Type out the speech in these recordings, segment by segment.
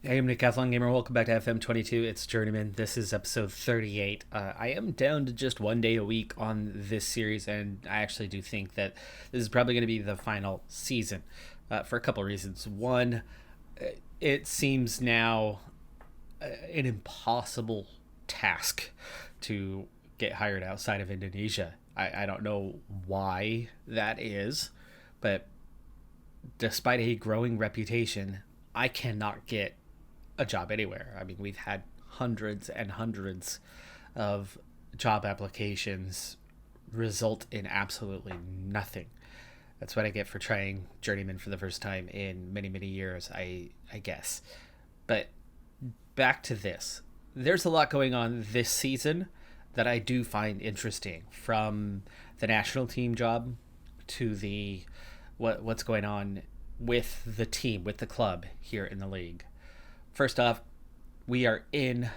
Hey, I'm Decathlon Gamer. Welcome back to FM22. It's Journeyman. This is episode 38. I am down to just one day a week on this series, and I actually do think that this is probably going to be the final season for a couple of reasons. One, it seems now an impossible task to get hired outside of Indonesia. I don't know why that is, but despite a growing reputation, I cannot get a job anywhere. I mean, we've had hundreds and hundreds of job applications result in absolutely nothing. That's what I get for trying Journeyman for the first time in many, many years, I guess. But back to this. There's a lot going on this season that I do find interesting, from the national team job to the what's going on with the team, with the club here in the league. First off, we are in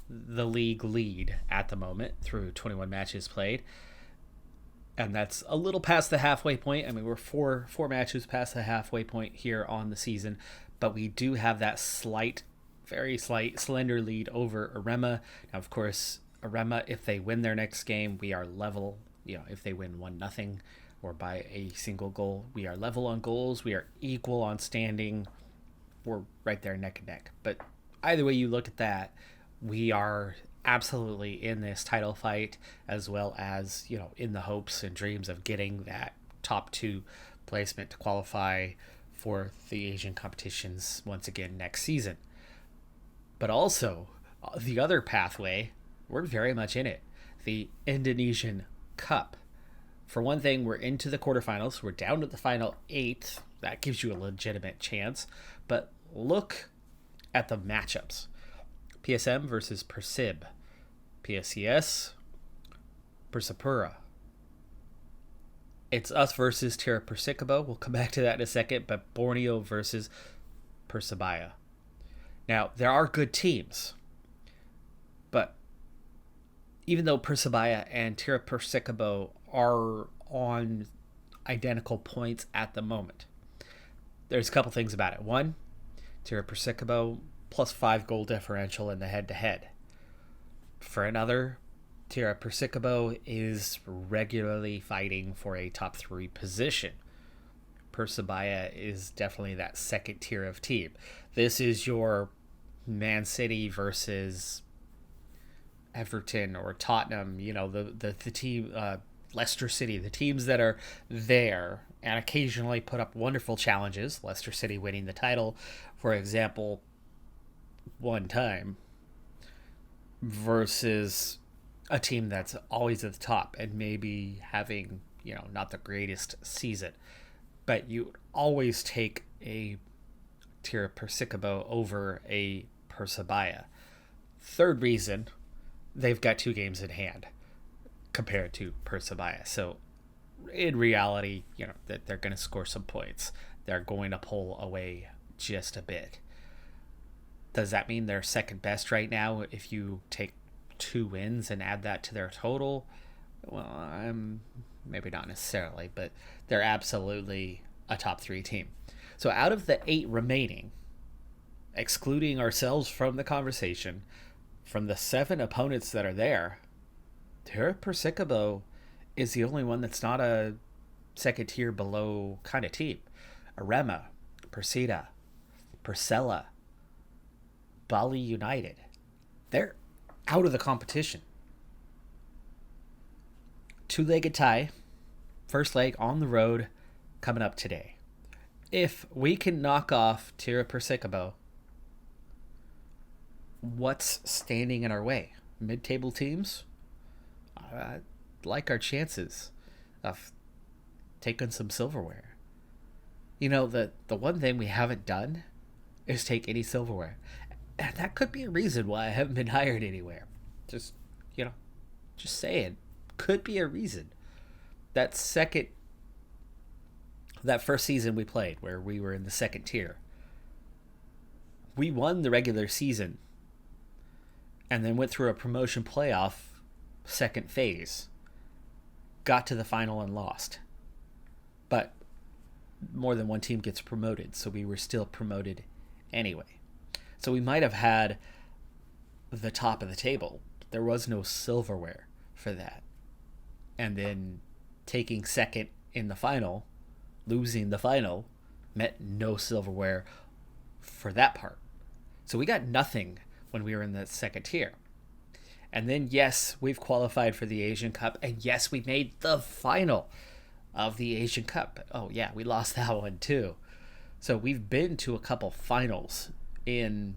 the league lead at the moment through 21 matches played, and that's a little past the halfway point. I mean, we're four matches past the halfway point here on the season, but we do have that very slight, slender lead over Arema. Now, of course, Arema, if they win their next game, we are level. If they win 1-0 or by a single goal, we are level on goals. We are equal on standing. We're right there neck and neck. But either way you look at that, we are absolutely in this title fight, as well as, in the hopes and dreams of getting that top two placement to qualify for the Asian competitions once again next season. But also, the other pathway, we're very much in it. The Indonesian Cup. For one thing, we're into the quarterfinals. We're down to the final 8. That gives you a legitimate chance. But look at the matchups. PSM versus Persib. PSCS, Persipura. It's us versus Tira Persikabo. We'll come back to that in a second. But Borneo versus Persebaya. Now, there are good teams. But even though Persebaya and Tira Persikabo are on identical points at the moment, there's a couple things about it. One, Tira Persikabo plus 5 goal differential in the head-to-head. For another, Tira Persikabo is regularly fighting for a top 3 position. Persebaya is definitely that second tier of team. This is your Man City versus Everton or Tottenham, the team, Leicester City, the teams that are there and occasionally put up wonderful challenges. Leicester City winning the title, for example, one time, versus a team that's always at the top and maybe having, not the greatest season. But you always take a Tira Persikabo over a Persebaya. Third reason, they've got 2 games in hand compared to Persebaya. So in reality, that they're going to score some points. They're going to pull away just a bit. Does that mean they're second best right now if you take 2 wins and add that to their total? Well, maybe not necessarily, but they're absolutely a top 3 team. So out of the 8 remaining, excluding ourselves from the conversation, from the 7 opponents that are there, Tira Persikabo is the only one that's not a second tier below kind of team. Arema, Persida, Persela, Bali United, they're out of the competition. 2-legged tie, first leg on the road, coming up today. If we can knock off Tira Persikabo, what's standing in our way? Mid-table teams? I like our chances of taking some silverware. The one thing we haven't done is take any silverware. And that could be a reason why I haven't been hired anywhere. Just saying. Could be a reason. That first season we played, where we were in the second tier, we won the regular season and then went through a promotion playoff second phase, got to the final and lost. But more than one team gets promoted, so we were still promoted anyway. So we might have had the top of the table. There was no silverware for that. And then taking second in the final, losing the final, meant no silverware for that part. So we got nothing when we were in the second tier. And then, yes, we've qualified for the Asian Cup. And yes, we made the final of the Asian Cup. Oh, yeah, we lost that one too. So we've been to a couple finals in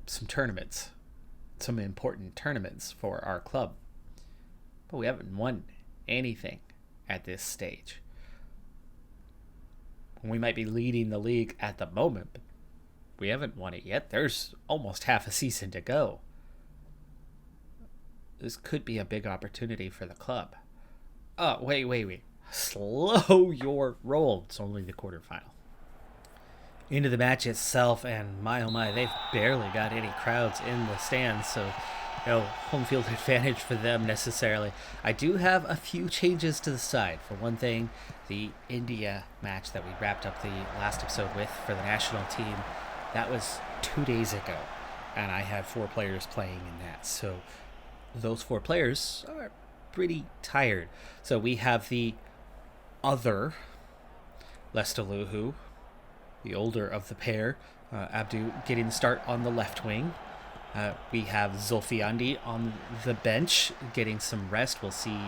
some tournaments, some important tournaments for our club. But we haven't won anything at this stage. We might be leading the league at the moment, but we haven't won it yet. There's almost half a season to go. This could be a big opportunity for the club. Oh, wait. Slow your roll. It's only the quarterfinal. Into the match itself, and my oh my, they've barely got any crowds in the stands, so no home field advantage for them necessarily. I do have a few changes to the side. For one thing, the India match that we wrapped up the last episode with for the national team, that was 2 days ago, and I had 4 players playing in that, so those 4 players are pretty tired. So we have the other Lestaluhu, the older of the pair, Abdu getting the start on the left wing. We have Zulfiandi on the bench getting some rest. We'll see.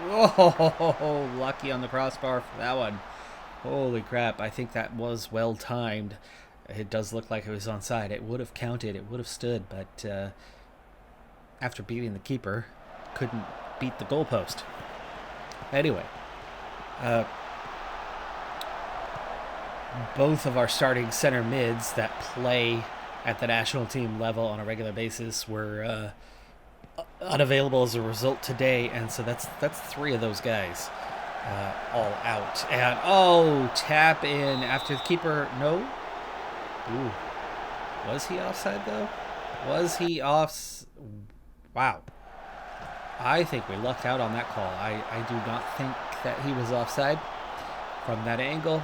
Lucky on the crossbar for that one. Holy crap. I think that was well timed. It does look like it was onside. It would have counted. It would have stood. But after beating the keeper, couldn't beat the goalpost. Anyway. Both of our starting center mids that play at the national team level on a regular basis were unavailable as a result today, and so that's 3 of those guys all out. And tap in after the keeper. No. Ooh. Was he offside though? Was he off? Wow. I think we lucked out on that call. I do not think that he was offside from that angle.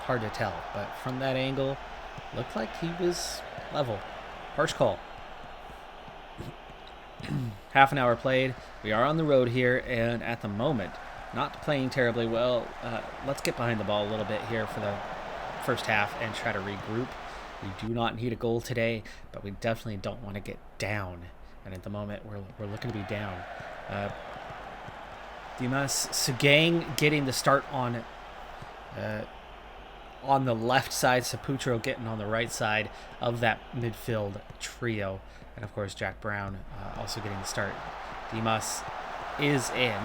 Hard to tell, but from that angle, looked like he was level. Harsh call. Half an hour played. We are on the road here, and at the moment, not playing terribly well. Let's get behind the ball a little bit here for the first half and try to regroup. We do not need a goal today, but we definitely don't want to get down. And at the moment, we're looking to be down. Dimas Sugang getting the start on the left side, Saputro getting on the right side of that midfield trio. And, of course, Jack Brown also getting the start. Dimas is in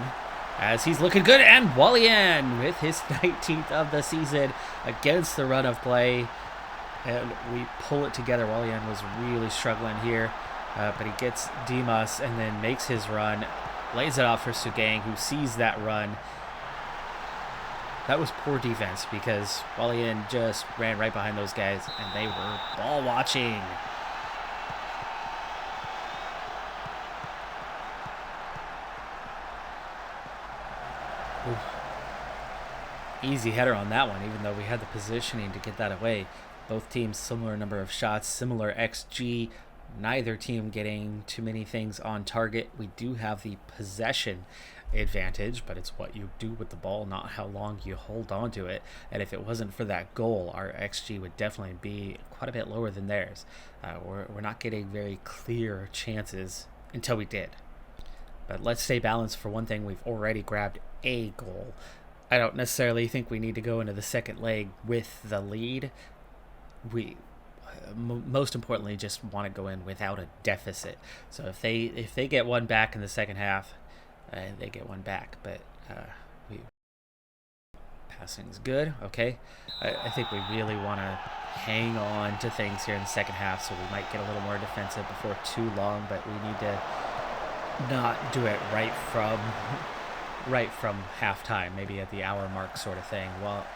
as he's looking good. And Walian with his 19th of the season against the run of play. And we pull it together. Walian was really struggling here. But he gets Dimas and then makes his run. Lays it off for Sugang, who sees that run. That was poor defense because Walian just ran right behind those guys and they were ball watching. Ooh. Easy header on that one, even though we had the positioning to get that away. Both teams similar number of shots, similar XG. Neither team getting too many things on target. We do have the possession advantage, but it's what you do with the ball, not how long you hold on to it. And if it wasn't for that goal, our XG would definitely be quite a bit lower than theirs. We're not getting very clear chances until we did. But let's stay balanced. For one thing, we've already grabbed a goal. I don't necessarily think we need to go into the second leg with the lead. We most importantly just want to go in without a deficit. So if they get one back in the second half, they get one back. But passing's good. Okay, I think we really want to hang on to things here in the second half, so we might get a little more defensive before too long. But we need to not do it right from halftime, maybe at the hour mark sort of thing. Well,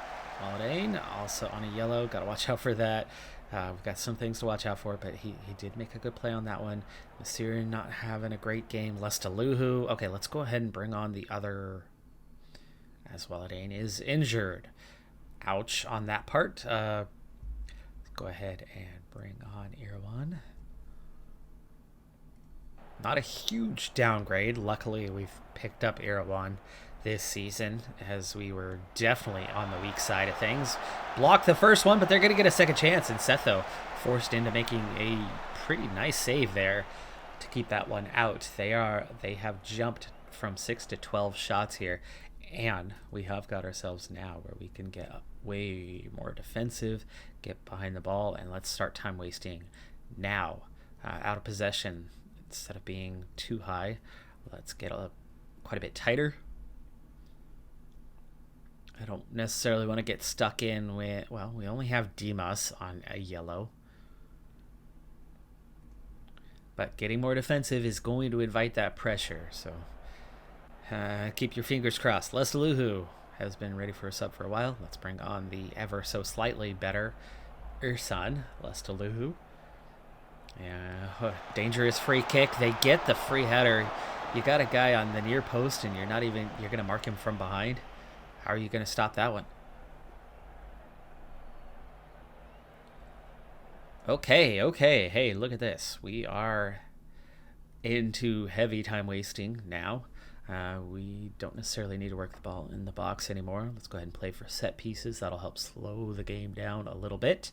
Waldane also on a yellow. Got to watch out for that. We've got some things to watch out for, but he did make a good play on that one. Syrian not having a great game. Lestaluhu. Okay, let's go ahead and bring on the other, as Waldane is injured. Ouch on that part. Go ahead and bring on Irwan. Not a huge downgrade. Luckily, we've picked up Irwan this season, as we were definitely on the weak side of things. Blocked the first one, but they're going to get a second chance, and Setho forced into making a pretty nice save there to keep that one out. They have jumped from 6 to 12 shots here, and we have got ourselves now where we can get way more defensive, get behind the ball, and let's start time wasting now. Out of possession, instead of being too high, let's get quite a bit tighter. I don't necessarily want to get stuck in with, well, we only have Dimas on a yellow. But getting more defensive is going to invite that pressure, so keep your fingers crossed. Lestaluhu has been ready for a sub for a while. Let's bring on the ever so slightly better Ersan Lestaluhu. Yeah, dangerous free kick. They get the free header. You got a guy on the near post, and you're going to mark him from behind. How are you going to stop that one? Okay. Hey, look at this. We are into heavy time wasting now. We don't necessarily need to work the ball in the box anymore. Let's go ahead and play for set pieces. That'll help slow the game down a little bit.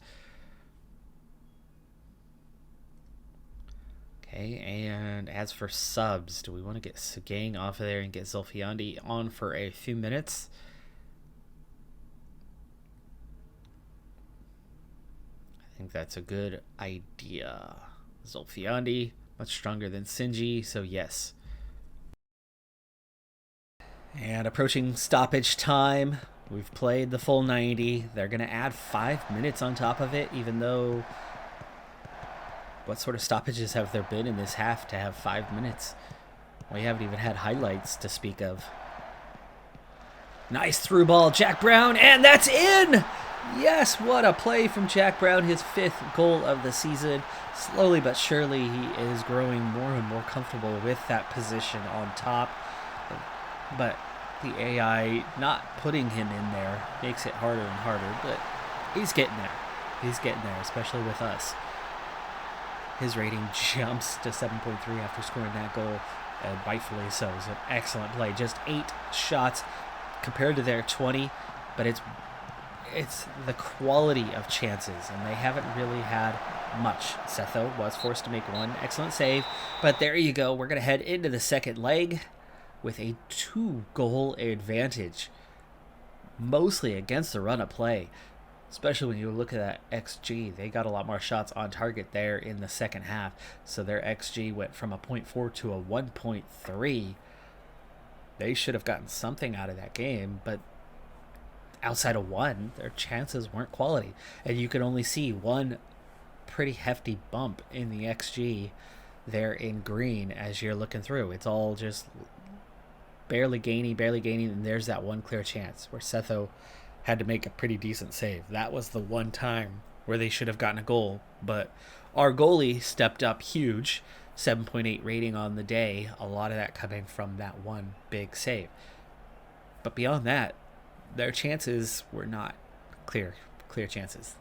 Okay, and as for subs, do we want to get Segang off of there and get Zulfiandi on for a few minutes? I think that's a good idea. Zulfiandi, much stronger than Sinji, so yes. And approaching stoppage time. We've played the full 90. They're going to add 5 minutes on top of it, even though... What sort of stoppages have there been in this half to have 5 minutes? We haven't even had highlights to speak of. Nice through ball, Jack Brown, and that's in! Yes, what a play from Jack Brown, his 5th goal of the season. Slowly but surely, he is growing more and more comfortable with that position on top. But the AI not putting him in there makes it harder and harder, but he's getting there. He's getting there, especially with us. His rating jumps to 7.3 after scoring that goal, and rightfully so. It was an excellent play. Just 8 shots compared to their 20, but it's the quality of chances, and they haven't really had much. Setho was forced to make one excellent save, but there you go. We're going to head into the second leg with a 2-goal advantage, mostly against the run of play, especially when you look at that XG. They got a lot more shots on target there in the second half, so their XG went from a 0.4 to a 1.3. They should have gotten something out of that game, but outside of one, their chances weren't quality. And you could only see one pretty hefty bump in the XG there in green as you're looking through. It's all just barely gaining, and there's that one clear chance where Setho had to make a pretty decent save. That was the one time where they should have gotten a goal, but our goalie stepped up huge, 7.8 rating on the day, a lot of that coming from that one big save. But beyond that, their chances were not clear chances.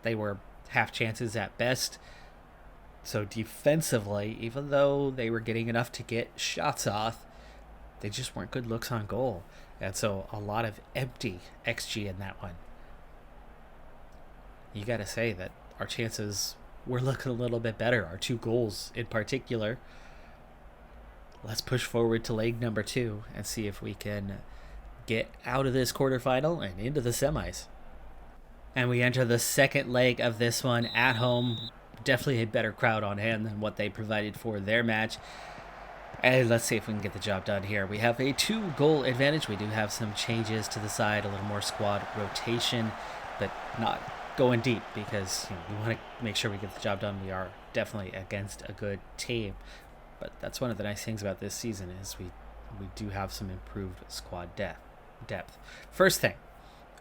They were half chances at best. So defensively, even though they were getting enough to get shots off, they just weren't good looks on goal. And so a lot of empty XG in that one. You got to say that our chances were looking a little bit better. Our 2 goals in particular. Let's push forward to leg number 2 and see if we can get out of this quarterfinal and into the semis. And we enter the second leg of this one at home. Definitely a better crowd on hand than what they provided for their match. And let's see if we can get the job done here. We have a 2-goal advantage. We do have some changes to the side, a little more squad rotation, but not going deep because we want to make sure we get the job done. We are definitely against a good team. But that's one of the nice things about this season is we do have some improved squad depth. First thing,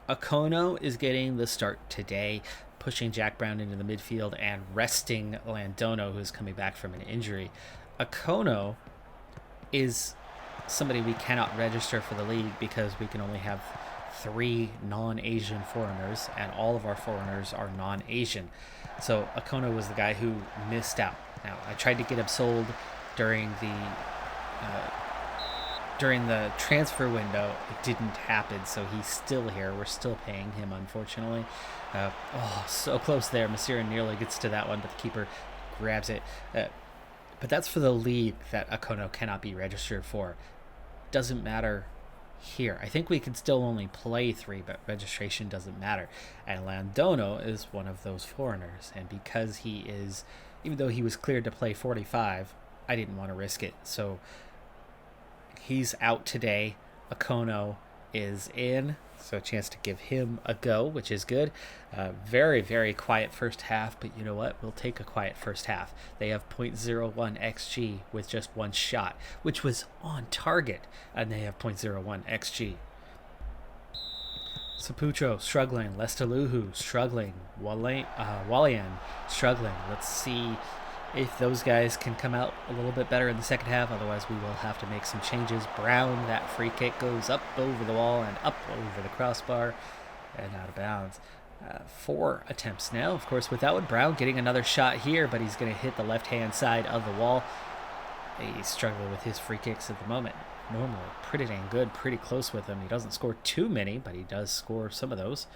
Okono is getting the start today, pushing Jack Brown into the midfield and resting Landono, who's coming back from an injury. Okono is somebody we cannot register for the league because we can only have 3 non-Asian foreigners, and all of our foreigners are non-Asian. So Akono was the guy who missed out. Now, I tried to get him sold during the transfer window. It didn't happen, so he's still here. We're still paying him, unfortunately. So close there. Masira nearly gets to that one, but the keeper grabs it. But that's for the league that Akono cannot be registered for. Doesn't matter here. I think we can still only play 3, but registration doesn't matter. And Landono is one of those foreigners, and because he is, even though he was cleared to play 45, I didn't want to risk it. So he's out today. Akono is in, so a chance to give him a go, which is good. Very, very quiet first half, but you know what? We'll take a quiet first half. They have 0.01 XG with just one shot, which was on target, and they have 0.01 XG. Saputro struggling, Lestaluhu struggling, Walian struggling. Let's see if those guys can come out a little bit better in the second half. Otherwise, we will have to make some changes. Brown, that free kick goes up over the wall and up over the crossbar and out of bounds. 4 attempts now, of course, without Brown getting another shot here, but he's going to hit the left-hand side of the wall. He's struggling with his free kicks at the moment. Normally pretty dang good, pretty close with him. He doesn't score too many, but he does score some of those.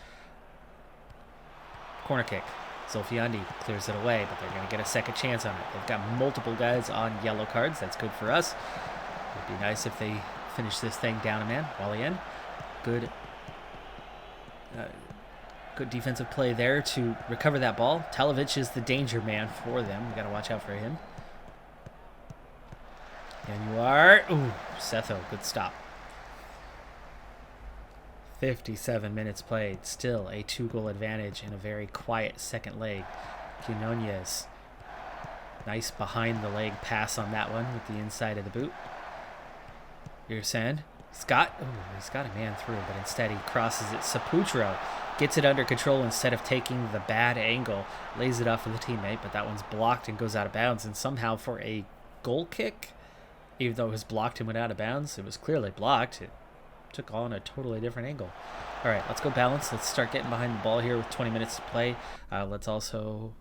Corner kick. Zulfiandi clears it away, but they're going to get a second chance on it. They've got multiple guys on yellow cards. That's good for us. It would be nice if they finish this thing down a man. Walian, good defensive play there to recover that ball. Talovich is the danger man for them. We got to watch out for him. And you are... Ooh, Setho, good stop. 57 minutes played. Still a 2-goal advantage in a very quiet second leg. Quinones. Nice behind-the-leg pass on that one with the inside of the boot. Here's Sand. Scott. Ooh, he's got a man through, but instead he crosses it. Saputro gets it under control instead of taking the bad angle. Lays it off for the teammate, but that one's blocked and goes out of bounds. And somehow for a goal kick, even though it was blocked and went out of bounds, it was clearly blocked. It took on a totally different angle. All right, let's go balance. Let's start getting behind the ball here with 20 minutes to play. Let's also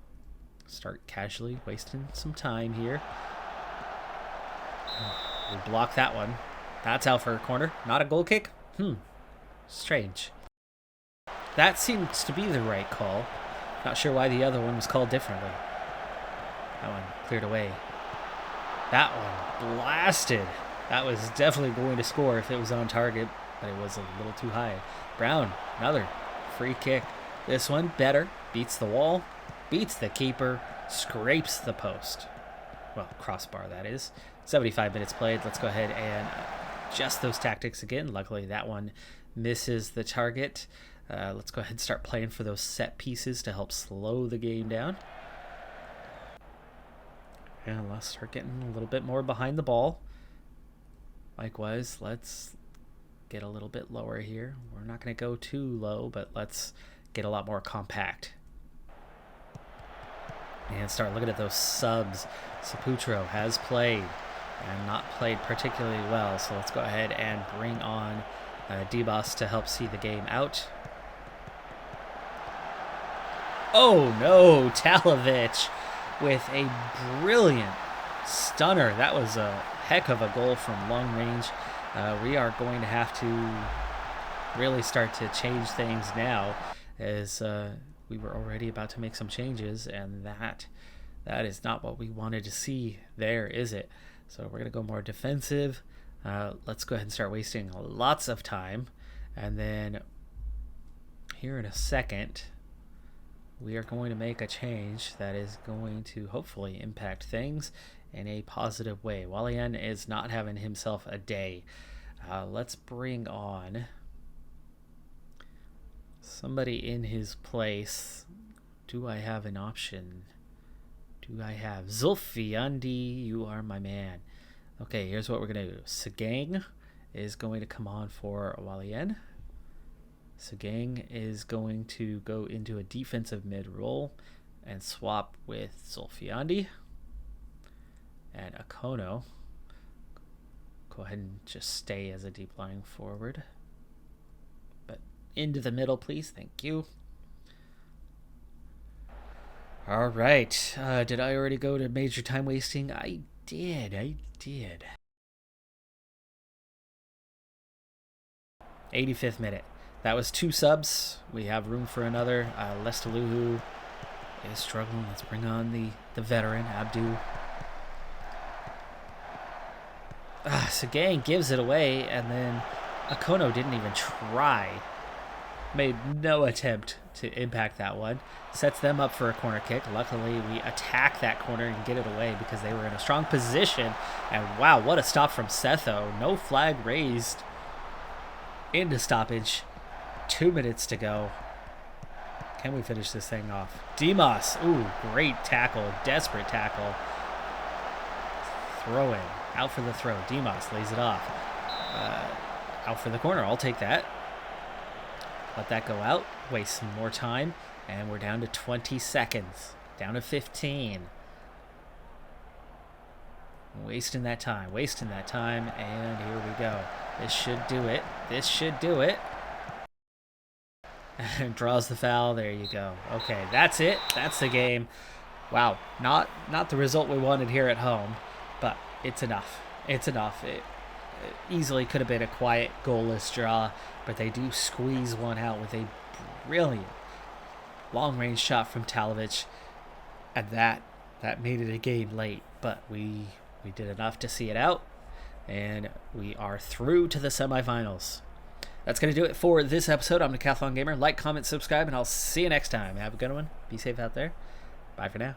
start casually wasting some time here. We block that one. That's out for a corner. Not a goal kick? Strange. That seems to be the right call. Not sure why the other one was called differently. That one cleared away. That one blasted. That was definitely going to score if it was on target, but it was a little too high. Brown, another free kick. This one better. Beats the wall, beats the keeper, scrapes the post. Well, crossbar, that is. 75 minutes played. Let's go ahead and adjust those tactics again. Luckily, that one misses the target. Let's go ahead and start playing for those set pieces to help slow the game down. And let's start getting a little bit more behind the ball. Likewise, let's get a little bit lower here. We're not going to go too low, but let's get a lot more compact. And start looking at those subs. Saputro has played and not played particularly well, so let's go ahead and bring on Dibas to help see the game out. Oh no, Talovich with a brilliant stunner. That was a heck of a goal from long range. We are going to have to really start to change things now, as we were already about to make some changes, and that is not what we wanted to see there, is it? So we're going to go more defensive. Let's go ahead and start wasting lots of time, and then here in a second we are going to make a change that is going to hopefully impact things in a positive way. Walian is not having himself a day. Let's bring on somebody in his place. Do I have an option? Do I have Zulfiandi? You are my man. Okay, here's what we're going to do. Sagang is going to come on for Walian. Sagang is going to go into a defensive mid role and swap with Zulfiandi. And Akono, go ahead and just stay as a deep lying forward. But into the middle, please. Thank you. All right. Did I already go to major time wasting? I did. 85th minute. That was 2 subs. We have room for another. Lestaluhu is struggling. Let's bring on the veteran, Abdu. Sagang gives it away, and then Akono didn't even try. Made no attempt to impact that one. Sets them up for a corner kick. Luckily, we attack that corner and get it away because they were in a strong position. And wow, what a stop from Setho. No flag raised. Into stoppage. 2 minutes to go. Can we finish this thing off? Dimas. Ooh, great tackle. Desperate tackle. Throwing. Out for the throw. Dimas lays it off. Out for the corner. I'll take that. Let that go out. Waste some more time. And we're down to 20 seconds. Down to 15. Wasting that time. And here we go. This should do it. And draws the foul. There you go. Okay, that's it. That's the game. Wow. Not the result we wanted here at home. But it's enough. It easily could have been a quiet, goalless draw, but they do squeeze one out with a brilliant long-range shot from Talovich, and that made it a game late, but we did enough to see it out, and we are through to the semifinals. That's going to do it for this episode. I'm Decathlon Gamer. Like, comment, subscribe, and I'll see you next time. Have a good one. Be safe out there. Bye for now.